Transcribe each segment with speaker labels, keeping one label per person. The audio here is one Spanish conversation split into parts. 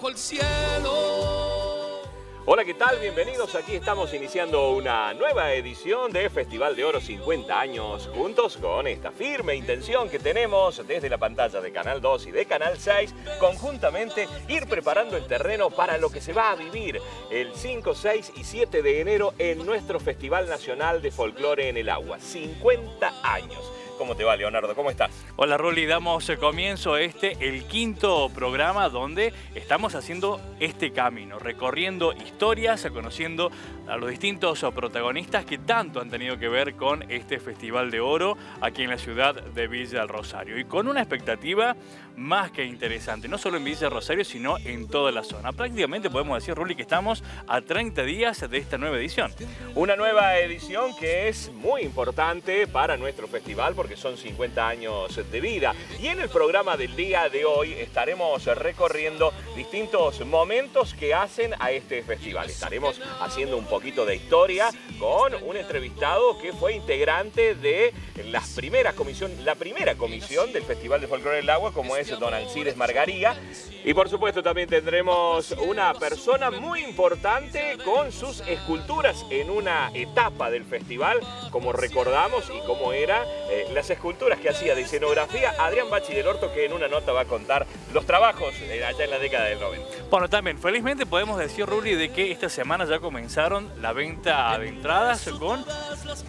Speaker 1: el cielo.
Speaker 2: Hola, ¿qué tal? Bienvenidos. Aquí estamos iniciando una nueva edición de Festival de Oro 50 años juntos con esta firme intención que tenemos desde la pantalla de Canal 2 y de Canal 6, conjuntamente ir preparando el terreno para lo que se va a vivir el 5, 6 y 7 de enero en nuestro Festival Nacional de Folclore en el Agua. 50 años. ¿Cómo te va, Leonardo? ¿Cómo estás?
Speaker 3: Hola, Ruli. Damos comienzo a el quinto programa donde estamos haciendo este camino, recorriendo historias, conociendo a los distintos protagonistas que tanto han tenido que ver con este Festival de Oro aquí en la ciudad de Villa del Rosario. Y con una expectativa más que interesante, no solo en Villa del Rosario, sino en toda la zona. Prácticamente podemos decir, Ruli, que estamos a 30 días de esta nueva edición.
Speaker 2: Una nueva edición que es muy importante para nuestro festival porque son 50 años de vida. Y en el programa del día de hoy estaremos recorriendo distintos momentos que hacen a este festival. Estaremos haciendo un poquito de historia con un entrevistado que fue integrante de la primera comisión del Festival de Folclore del Agua, como es don Alcides Margaría. Y por supuesto también tendremos una persona muy importante con sus esculturas en una etapa del festival, como recordamos y como era las esculturas que hacía de escenografía Adrián Bachi del Horto, que en una nota va a contar los trabajos allá en la década del 90.
Speaker 3: Bueno, también felizmente podemos decir, Ruli, de que esta semana ya comenzaron la venta de entradas con,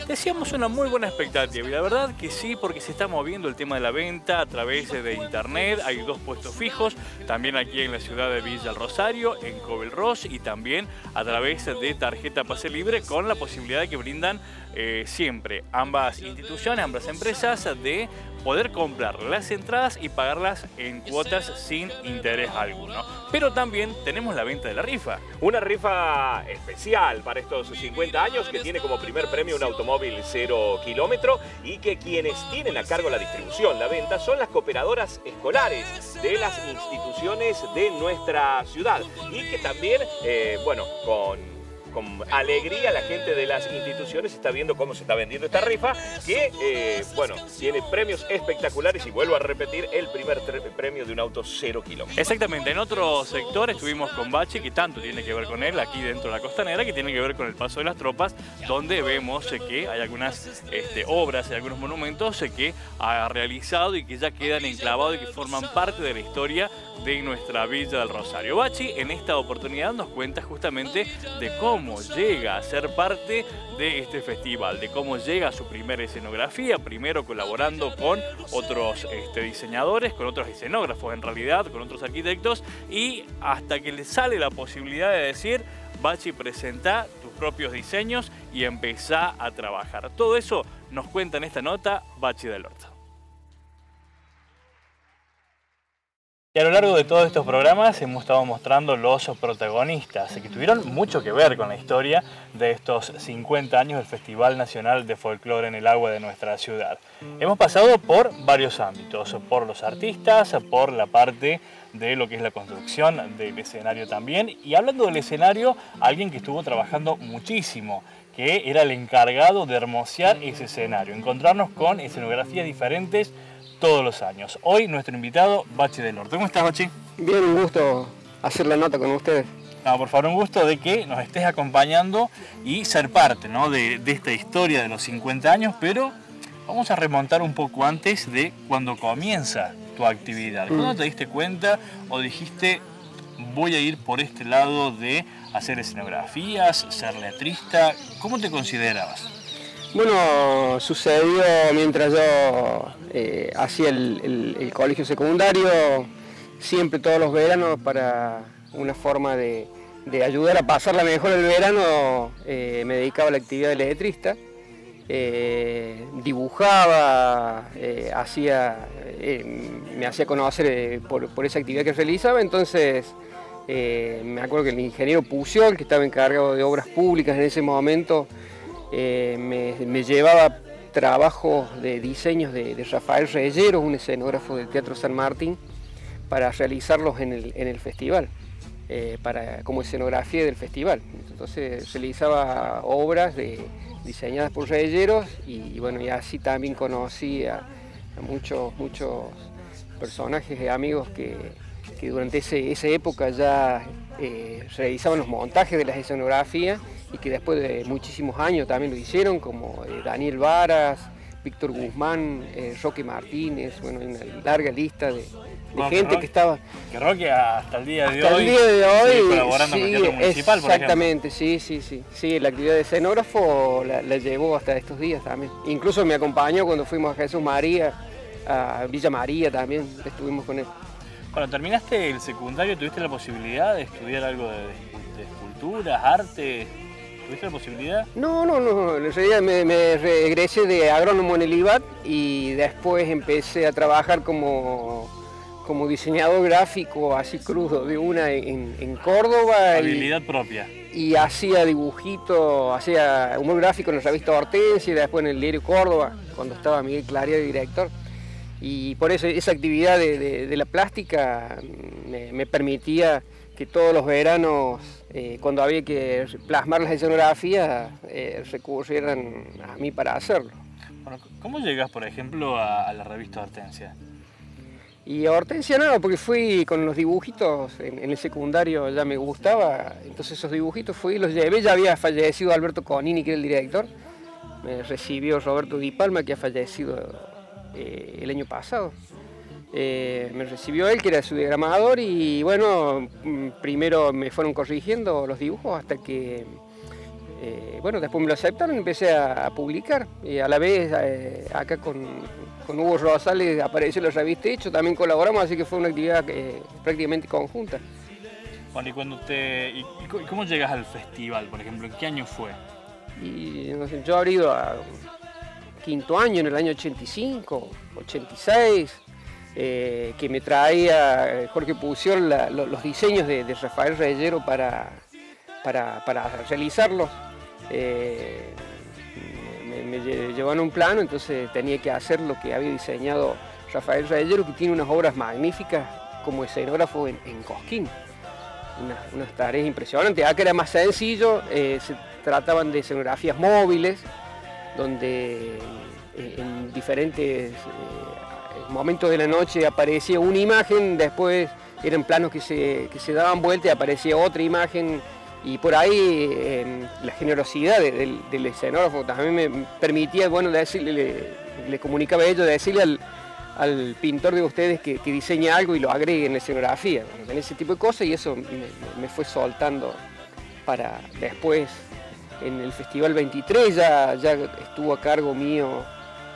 Speaker 3: decíamos, una muy buena expectativa. Y la verdad que sí, porque se está moviendo el tema de la venta a través de internet. Hay 2 puestos fijos, también aquí en la ciudad de Villa del Rosario, en Covelros, y también a través de tarjeta Pase Libre, con la posibilidad de que brindan siempre ambas instituciones, ambas empresas, de poder comprar las entradas y pagarlas en cuotas sin interés alguno. Pero también tenemos la venta de la rifa.
Speaker 2: Una rifa especial para estos 50 años que tiene como primer premio un automóvil 0 kilómetro y que quienes tienen a cargo la distribución, la venta, son las cooperadoras escolares de las instituciones de nuestra ciudad. Y que también, bueno, con alegría la gente de las instituciones está viendo cómo se está vendiendo esta rifa, que bueno, tiene premios espectaculares y vuelvo a repetir, el primer premio de un auto 0 kilómetros.
Speaker 3: Exactamente, en otro sector estuvimos con Bachi, que tanto tiene que ver con él, aquí dentro de la costanera, que tiene que ver con el paso de las tropas, donde vemos que hay algunas obras y algunos monumentos que ha realizado y que ya quedan enclavados y que forman parte de la historia de nuestra Villa del Rosario. Bachi en esta oportunidad nos cuenta justamente de cómo llega a ser parte de este festival, de cómo llega a su primera escenografía, primero colaborando con otros diseñadores, con otros escenógrafos en realidad, con otros arquitectos, y hasta que le sale la posibilidad de decir: Bachi, presenta tus propios diseños y empezá a trabajar. Todo eso nos cuenta en esta nota Bachi del Horto. Y a lo largo de todos estos programas hemos estado mostrando los protagonistas que tuvieron mucho que ver con la historia de estos 50 años del Festival Nacional de Folclore en el Agua de nuestra ciudad. Hemos pasado por varios ámbitos, por los artistas, por la parte de lo que es la construcción del escenario también. Y hablando del escenario, alguien que estuvo trabajando muchísimo, que era el encargado de hermosear ese escenario, encontrarnos con escenografías diferentes todos los años. Hoy nuestro invitado, Bachi del Horto. ¿Cómo estás, Bachi?
Speaker 4: Bien, un gusto hacer la nota con ustedes.
Speaker 3: No, por favor, un gusto de que nos estés acompañando y ser parte, ¿no?, de esta historia de los 50 años, pero vamos a remontar un poco antes de cuando comienza tu actividad. ¿Cuándo te diste cuenta o dijiste: voy a ir por este lado de hacer escenografías, ser letrista? ¿Cómo te considerabas?
Speaker 4: Bueno, sucedió mientras yo hacía el colegio secundario, siempre todos los veranos, para una forma de ayudar a pasarla mejor el verano, me dedicaba a la actividad de letrista, dibujaba, me hacía conocer por esa actividad que realizaba. Entonces me acuerdo que el ingeniero Puciol, que estaba encargado de obras públicas en ese momento, me llevaba trabajos de diseños de Rafael Reyeros, un escenógrafo del Teatro San Martín, para realizarlos en el festival, como escenografía del festival. Entonces realizaba obras diseñadas por Reyeros y bueno, y así también conocí a muchos personajes y amigos que durante esa época ya realizaban los montajes de las escenografías y que después de muchísimos años también lo hicieron, como Daniel Varas, Víctor Guzmán, Roque Martínez, bueno, hay una larga lista de gente que estaba...
Speaker 3: Que Roque hasta el día de hoy,
Speaker 4: hasta el día de hoy
Speaker 3: sigue colaborando con el Teatro Municipal, por ejemplo.
Speaker 4: Exactamente, sí, la actividad de escenógrafo la llevó hasta estos días también. Incluso me acompañó cuando fuimos a Jesús María, a Villa María también, estuvimos con él.
Speaker 3: Cuando terminaste el secundario, ¿tuviste la posibilidad de estudiar algo de esculturas, arte? ¿Tuviste la posibilidad?
Speaker 4: No, en realidad me regresé de agrónomo en el IVAT y después empecé a trabajar como diseñador gráfico, así crudo, de una en Córdoba.
Speaker 3: Habilidad propia.
Speaker 4: Y hacía dibujitos, hacía humor gráfico en la revista Hortensia y después en el diario Córdoba, cuando estaba Miguel Claria de director. Y por eso esa actividad de la plástica me permitía que todos los veranos, cuando había que plasmar las escenografías, recurrieran a mí para hacerlo.
Speaker 3: Bueno, ¿cómo llegas, por ejemplo, a la revista Hortensia?
Speaker 4: Y a Hortensia nada, porque fui con los dibujitos, en el secundario ya me gustaba, entonces esos dibujitos fui, los llevé, ya había fallecido Alberto Conini, que era el director, me recibió Roberto Di Palma, que ha fallecido el año pasado. Me recibió él, que era su diagramador, y bueno, primero me fueron corrigiendo los dibujos hasta que, bueno, después me lo aceptaron y empecé a publicar. Y a la vez, acá con Hugo Rosales apareció la revista Hecho, también colaboramos, así que fue una actividad prácticamente conjunta.
Speaker 3: Bueno, ¿y cómo llegas al festival, por ejemplo? ¿En qué año fue?
Speaker 4: Y no sé, yo habría ido a quinto año, en el año 85, 86, que me traía Jorge Puciol los diseños de Rafael Reyero para realizarlos. Me llevaron un plano, entonces tenía que hacer lo que había diseñado Rafael Reyero, que tiene unas obras magníficas como escenógrafo en Cosquín. Unas tareas impresionantes. Acá era más sencillo, se trataban de escenografías móviles, donde en diferentes momentos de la noche aparecía una imagen, después eran planos que se daban vuelta y aparecía otra imagen, y por ahí la generosidad del escenógrafo también me permitía, bueno, decirle, le comunicaba a ellos, decirle al pintor de ustedes que diseñe algo y lo agregue en la escenografía, en ese tipo de cosas, y eso me fue soltando para después. En el Festival 23 ya estuvo a cargo mío,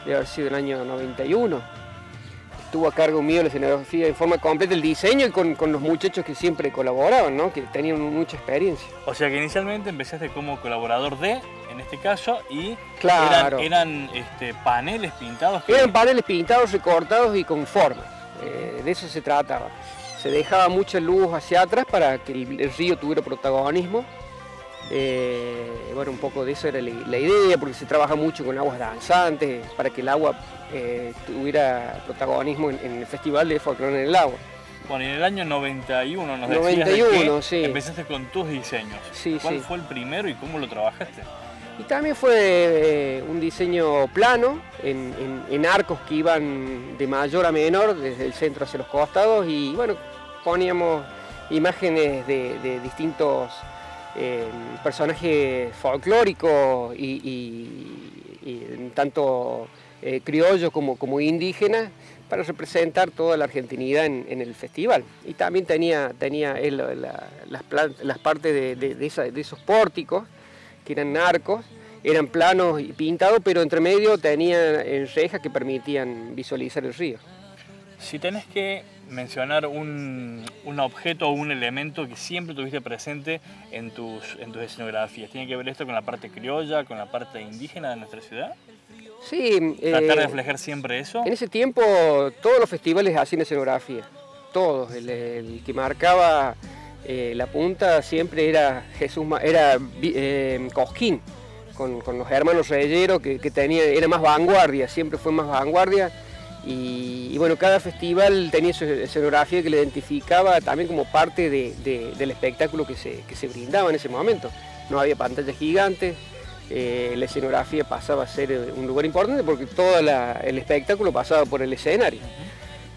Speaker 4: debe haber sido el año 91, estuvo a cargo mío la escenografía en forma completa, el diseño, y con los muchachos que siempre colaboraban, ¿no? Que tenían mucha experiencia.
Speaker 3: O sea que inicialmente empezaste como colaborador en este caso, y
Speaker 4: claro,
Speaker 3: eran paneles pintados.
Speaker 4: Eran paneles pintados, recortados y con formas, de eso se trataba. Se dejaba mucha luz hacia atrás para que el río tuviera protagonismo. Bueno, un poco de eso era la idea, porque se trabaja mucho con aguas danzantes, para que el agua tuviera protagonismo en el Festival de Folclore en el Agua.
Speaker 3: Bueno, y en el año 91 nos
Speaker 4: 91,
Speaker 3: decías que
Speaker 4: sí,
Speaker 3: empezaste con tus diseños.
Speaker 4: Sí,
Speaker 3: ¿Cuál
Speaker 4: sí.
Speaker 3: fue el primero y cómo lo trabajaste?
Speaker 4: Y también fue un diseño plano, en arcos que iban de mayor a menor, desde el centro hacia los costados, y bueno, poníamos imágenes de distintos personajes folclóricos y tanto criollos como indígenas, para representar toda la argentinidad en el festival. Y también tenía él las partes de esos pórticos, que eran arcos, eran planos y pintados, pero entre medio tenían rejas que permitían visualizar el río.
Speaker 3: Si tenés que mencionar un objeto o un elemento que siempre tuviste presente en tus escenografías, ¿tiene que ver esto con la parte criolla, con la parte indígena de nuestra ciudad?
Speaker 4: Sí.
Speaker 3: ¿Tratar de reflejar siempre eso?
Speaker 4: En ese tiempo todos los festivales hacían escenografía, todos. El que marcaba la punta siempre era Cosquín, con los hermanos Reyero, que era más vanguardia, siempre fue más vanguardia. Y bueno, cada festival tenía su escenografía que le identificaba también como parte del espectáculo que se brindaba en ese momento. No había pantallas gigantes, la escenografía pasaba a ser un lugar importante porque todo el espectáculo pasaba por el escenario.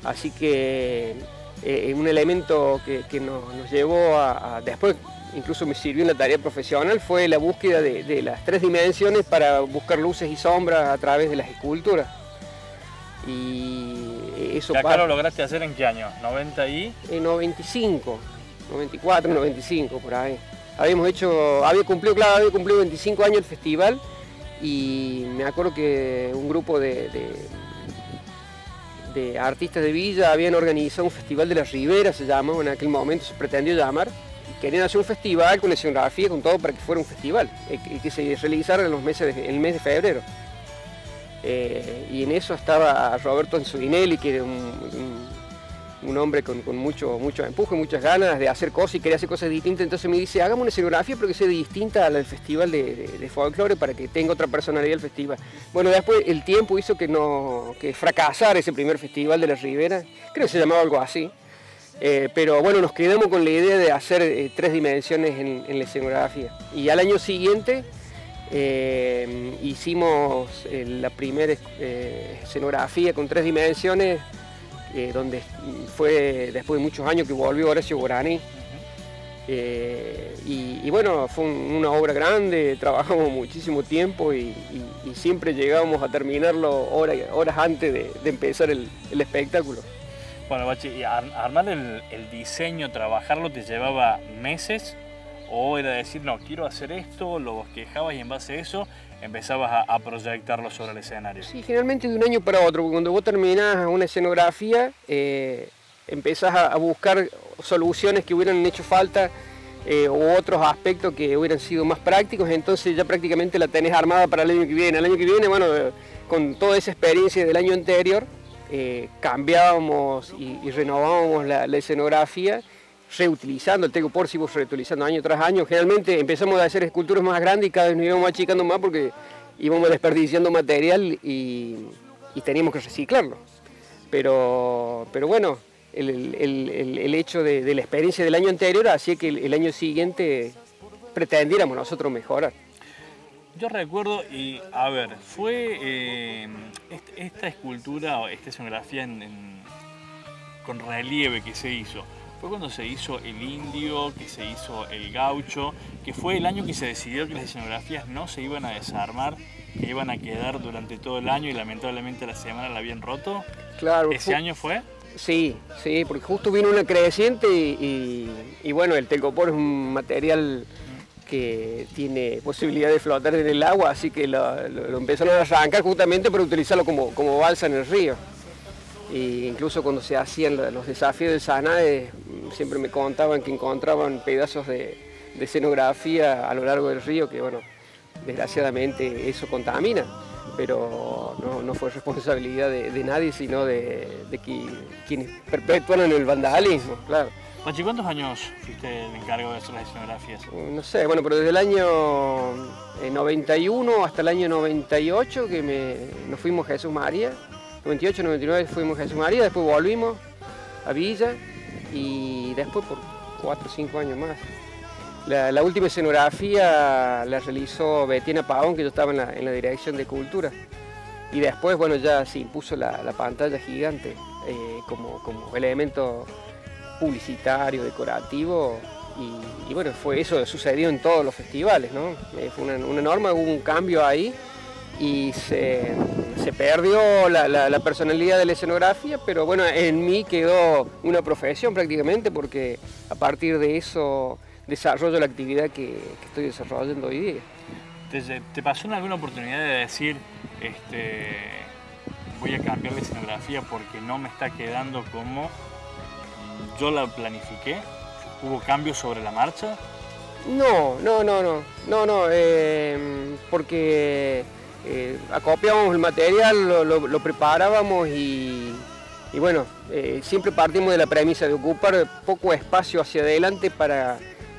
Speaker 4: Así que un elemento que nos llevó después, incluso me sirvió en la tarea profesional, fue la búsqueda de las 3 dimensiones para buscar luces y sombras a través de las esculturas. Y eso
Speaker 3: ¿Y acá lo lograste hacer en qué año? ¿90 y...?
Speaker 4: En 95, 94, 95, por ahí. Había cumplido 25 años el festival y me acuerdo que un grupo de artistas de Villa habían organizado un festival de la Ribera, se llamaba, en aquel momento se pretendió llamar. Querían hacer un festival con escenografía, con todo para que fuera un festival y que se realizara en el mes de febrero. Y en eso estaba Roberto Anzuinelli, que era un hombre con mucho empuje, muchas ganas de hacer cosas y quería hacer cosas distintas. Entonces me dice, hagamos una escenografía pero que sea distinta a la del festival de folclore para que tenga otra personalidad el festival. Bueno, después el tiempo hizo que fracasara ese primer festival de la Ribera, creo que se llamaba algo así. Pero bueno, nos quedamos con la idea de hacer 3 dimensiones en la escenografía. Y al año siguiente hicimos la primera escenografía con 3 dimensiones, donde fue después de muchos años que volvió Horacio Guaraní. Y bueno, fue una obra grande, trabajamos muchísimo tiempo y siempre llegábamos a terminarlo horas antes de empezar el espectáculo.
Speaker 3: Bueno, Bachi, ¿y armar el diseño, trabajarlo, te llevaba meses? ¿O era decir, no, quiero hacer esto, lo bosquejabas y en base a eso empezabas a proyectarlo sobre el escenario?
Speaker 4: Sí, generalmente de un año para otro, porque cuando vos terminás una escenografía, empezás a buscar soluciones que hubieran hecho falta u otros aspectos que hubieran sido más prácticos, entonces ya prácticamente la tenés armada para el año que viene. El año que viene, bueno, con toda esa experiencia del año anterior, cambiábamos y renovábamos la escenografía, reutilizando el telgopor, seguimos reutilizando año tras año. Generalmente empezamos a hacer esculturas más grandes y cada vez nos íbamos achicando más porque íbamos desperdiciando material y teníamos que reciclarlo. Pero bueno, el hecho de la experiencia del año anterior hacía que el año siguiente pretendiéramos nosotros mejorar.
Speaker 3: Yo recuerdo, y a ver, fue esta escultura o esta escenografía con relieve que se hizo, fue cuando se hizo el indio, que se hizo el gaucho, que fue el año que se decidió que las escenografías no se iban a desarmar, que iban a quedar durante todo el año y lamentablemente la semana la habían roto.
Speaker 4: Claro.
Speaker 3: ¿Ese año fue?
Speaker 4: Sí, porque justo vino una creciente y bueno, el telgopor es un material que tiene posibilidad de flotar en el agua, así que lo empezaron a arrancar justamente para utilizarlo como balsa en el río. E incluso cuando se hacían los desafíos del Sanade, siempre me contaban que encontraban pedazos de escenografía a lo largo del río, que bueno, desgraciadamente eso contamina, pero no fue responsabilidad de nadie, sino de quienes perpetúan el vandalismo, claro.
Speaker 3: Bachi, ¿cuántos años fuiste el encargado de hacer las escenografías?
Speaker 4: No sé, bueno, pero desde el año 91 hasta el año 98 que nos fuimos a Jesús María, 98, 99 fuimos a Jesús María, después volvimos a Villa y después por 4 o 5 años más. La última escenografía la realizó Betiana Pavón, que yo estaba en la dirección de Cultura. Y después, bueno, ya se impuso la pantalla gigante como elemento publicitario, decorativo. Y bueno, eso sucedió en todos los festivales, ¿no? Fue una norma, hubo un cambio ahí y se perdió la personalidad de la escenografía, pero bueno, en mí quedó una profesión prácticamente, porque a partir de eso desarrollo la actividad que estoy desarrollando hoy día.
Speaker 3: ¿Te pasó en alguna oportunidad de decir, voy a cambiar la escenografía porque no me está quedando como yo la planifiqué? ¿Hubo cambios sobre la marcha? No,
Speaker 4: porque acopiábamos el material, lo preparábamos y bueno, siempre partimos de la premisa de ocupar poco espacio hacia adelante para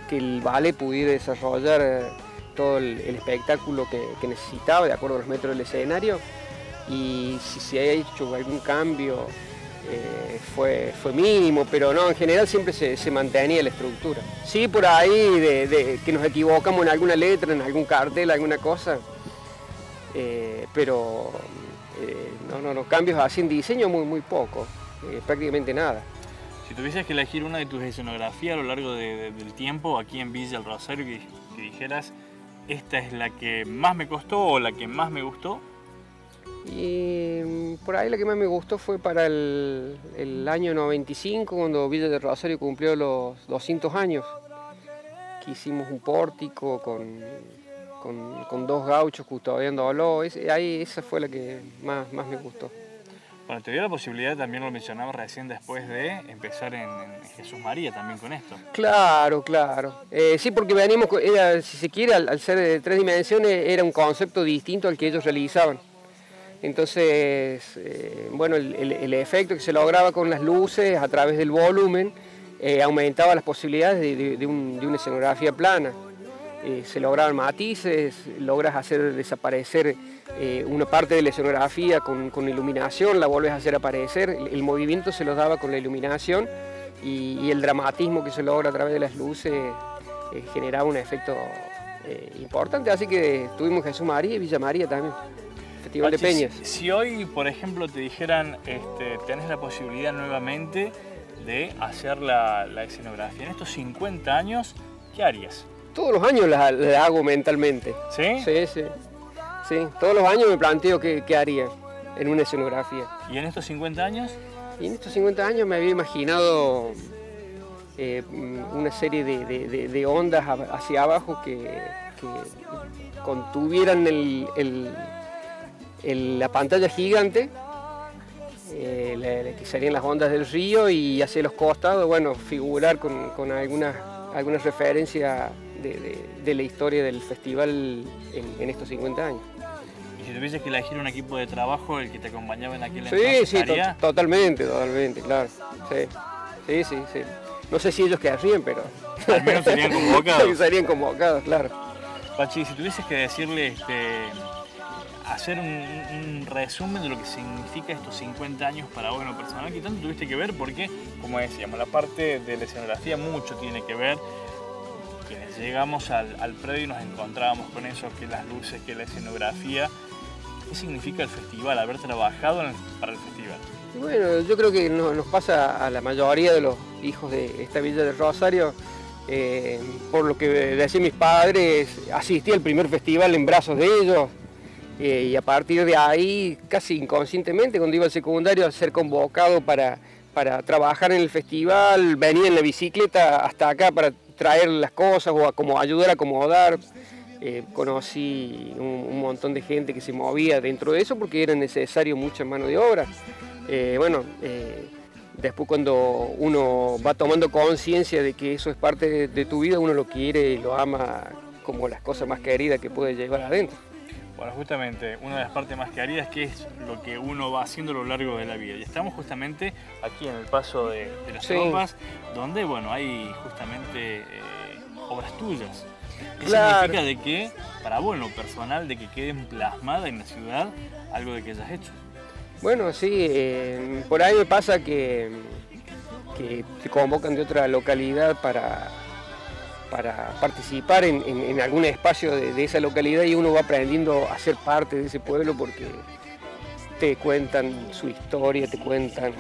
Speaker 4: que el ballet pudiera desarrollar todo el espectáculo que necesitaba de acuerdo a los metros del escenario, y si se ha hecho algún cambio fue mínimo, pero no, en general siempre se mantenía la estructura. Sí, por ahí de que nos equivocamos en alguna letra, en algún cartel, alguna cosa, pero no, cambios así en diseño muy poco, prácticamente nada.
Speaker 3: Si tuvieses que elegir una de tus escenografías a lo largo del tiempo aquí en Villa El Rosario, que dijeras, esta es la que más me costó o la que más me gustó.
Speaker 4: Y por ahí la que más me gustó fue para el año 95, cuando Villa del Rosario cumplió los 200 años, que hicimos un pórtico con dos gauchos custodiándolo. Esa fue la que más me gustó.
Speaker 3: Bueno, te dio la posibilidad, también lo mencionabas recién, después de empezar en Jesús María también con esto.
Speaker 4: Claro. Sí, porque venimos, si se quiere, al ser de 3 dimensiones, era un concepto distinto al que ellos realizaban. Entonces, bueno, el efecto que se lograba con las luces a través del volumen aumentaba las posibilidades de una escenografía plana. Se lograban matices, logras hacer desaparecer una parte de la escenografía con iluminación, la vuelves a hacer aparecer, el movimiento se lo daba con la iluminación y el dramatismo que se logra a través de las luces generaba un efecto importante, así que tuvimos Jesús María y Villa María también. Festival de Peñas.
Speaker 3: Si hoy, por ejemplo, te dijeran, tenés la posibilidad nuevamente de hacer la escenografía en estos 50 años, ¿qué harías?
Speaker 4: Todos los años la hago mentalmente.
Speaker 3: ¿Sí?
Speaker 4: Sí, todos los años me planteo qué haría en una escenografía.
Speaker 3: ¿Y en estos 50 años?
Speaker 4: Y en estos 50 años me había imaginado una serie de ondas hacia abajo que contuvieran la pantalla gigante, que serían las ondas del río, y hacia los costados, bueno, figurar con algunas referencias de la historia del festival en estos 50 años.
Speaker 3: ¿Y si tuvieses que elegir un equipo de trabajo, el que te acompañaba en aquel
Speaker 4: entonces? Sí, totalmente, claro. Sí. No sé si ellos quedarían, pero...
Speaker 3: Al menos serían convocados.
Speaker 4: Serían convocados, claro.
Speaker 3: Pachi, si tuvieses que decirle, hacer un resumen de lo que significa estos 50 años para vos en lo personal, ¿qué tanto tuviste que ver? Porque, como decíamos, la parte de la escenografía mucho tiene que ver. Quienes llegamos al predio y nos encontrábamos con eso, que las luces, que la escenografía. ¿Qué significa el festival, haber trabajado para el festival?
Speaker 4: Y bueno, yo creo que nos pasa a la mayoría de los hijos de esta Villa del Rosario. Por lo que decían mis padres, asistí al primer festival en brazos de ellos. Y a partir de ahí, casi inconscientemente, cuando iba al secundario, a ser convocado para trabajar en el festival, venía en la bicicleta hasta acá para traer las cosas o como ayudar a acomodar. Conocí un montón de gente que se movía dentro de eso porque era necesario mucha mano de obra. Después, cuando uno va tomando conciencia de que eso es parte de tu vida, uno lo quiere y lo ama como las cosas más queridas que puede llevar adentro.
Speaker 3: Bueno, justamente una de las partes más queridas, que es lo que uno va haciendo a lo largo de la vida. Y estamos justamente aquí en el paso de las tropas, donde bueno, hay justamente obras tuyas. ¿Qué significa de que, para vos en lo personal, de que queden plasmadas en la ciudad algo de que hayas hecho?
Speaker 4: Bueno, sí, por ahí me pasa que te convocan de otra localidad para participar en algún espacio de esa localidad y uno va aprendiendo a ser parte de ese pueblo porque te cuentan su historia, te cuentan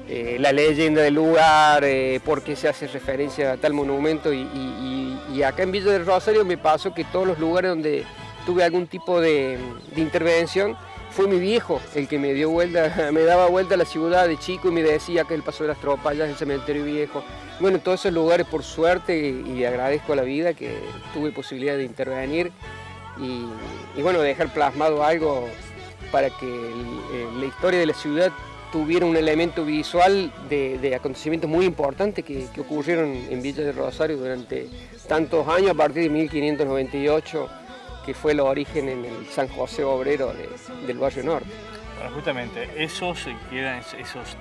Speaker 4: la leyenda del lugar, por qué se hace referencia a tal monumento y acá en Villa del Rosario me pasó que todos los lugares donde tuve algún tipo de intervención fue mi viejo el que me daba vuelta a la ciudad de chico y me decía que el Paso de las Tropas, allá es el cementerio viejo. Bueno, todos esos lugares, por suerte, y agradezco a la vida que tuve posibilidad de intervenir y bueno, dejar plasmado algo para que la historia de la ciudad tuviera un elemento visual de acontecimientos muy importantes que ocurrieron en Villa del Rosario durante tantos años, a partir de 1598, que fue el origen en el San José Obrero del Barrio Norte.
Speaker 3: Bueno, justamente esos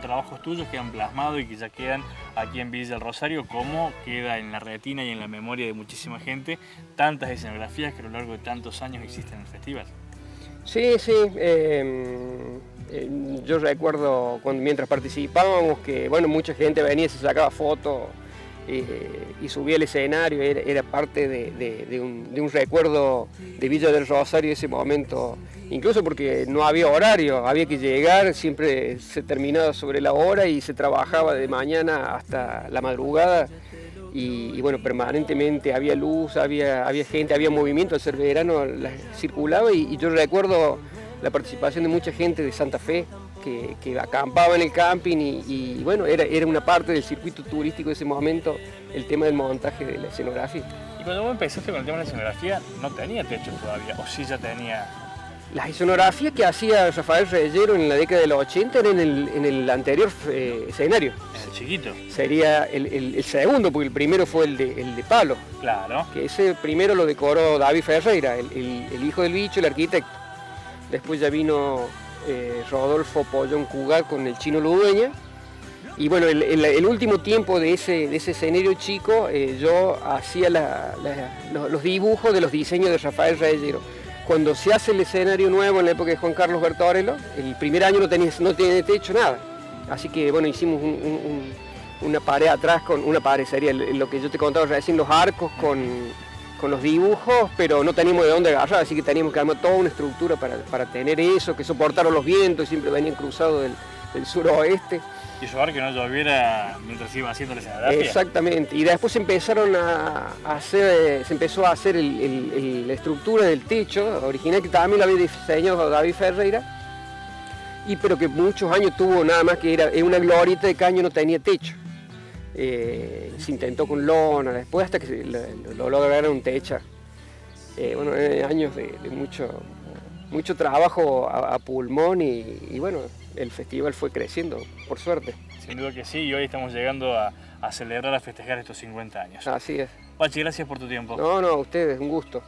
Speaker 3: trabajos tuyos quedan plasmados y que ya quedan aquí en Villa del Rosario, como queda en la retina y en la memoria de muchísima gente, tantas escenografías que a lo largo de tantos años existen en el festival.
Speaker 4: Sí. Yo recuerdo mientras participábamos que bueno, mucha gente venía y se sacaba fotos y subí al escenario, era parte de un recuerdo de Villa del Rosario ese momento, incluso porque no había horario, había que llegar, siempre se terminaba sobre la hora y se trabajaba de mañana hasta la madrugada y bueno, permanentemente había luz, había gente, había movimiento, al ser verano circulaba y yo recuerdo la participación de mucha gente de Santa Fe, que acampaba en el camping y bueno, era una parte del circuito turístico de ese momento, el tema del montaje de la escenografía.
Speaker 3: Y cuando vos empezaste con el tema de la escenografía, no tenía techo todavía, o sí ya tenía.
Speaker 4: Las escenografías que hacía Rafael Reyero en la década de los 80 eran en el anterior escenario.
Speaker 3: El chiquito.
Speaker 4: Sería el segundo, porque el primero fue el de palo.
Speaker 3: Claro.
Speaker 4: Que ese primero lo decoró David Ferreira, el hijo del bicho, el arquitecto. Después ya vino Rodolfo Pollón Cugat con el Chino Ludueña. Y bueno, el último tiempo de ese escenario chico, yo hacía los dibujos de los diseños de Rafael Reyero. Cuando se hace el escenario nuevo en la época de Juan Carlos Bertorello, el primer año no tenía techo, nada. Así que bueno, hicimos una pared atrás, una pared sería lo que yo te contaba recién, los arcos con los dibujos, pero no teníamos de dónde agarrar, así que teníamos que armar toda una estructura para tener eso, que soportaron los vientos, siempre venían cruzados del suroeste.
Speaker 3: Y ayudar que no lloviera mientras iba haciendo la escenografía.
Speaker 4: Exactamente, y después se empezó a hacer la estructura del techo original, que también la había diseñado David Ferreira, pero que muchos años tuvo nada más que era una glorieta de caño, no tenía techo. Se intentó con lona, después hasta que lo lograron un techo. Bueno, años de mucho trabajo a pulmón y bueno, el festival fue creciendo, por suerte.
Speaker 3: Sin duda que sí, y hoy estamos llegando a celebrar, a festejar estos 50 años.
Speaker 4: Así es.
Speaker 3: Bachi, gracias por tu tiempo.
Speaker 4: No, a ustedes, un gusto.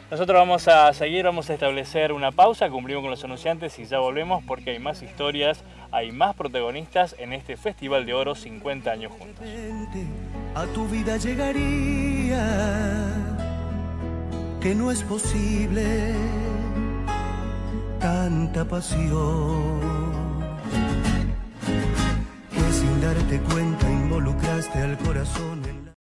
Speaker 3: Nosotros vamos a seguir, vamos a establecer una pausa, cumplimos con los anunciantes y ya volvemos porque hay más historias, hay más protagonistas en este Festival de Oro 50 años juntos.
Speaker 5: A tu vida llegaría, que no es posible tanta pasión, que sin darte cuenta involucraste al corazón en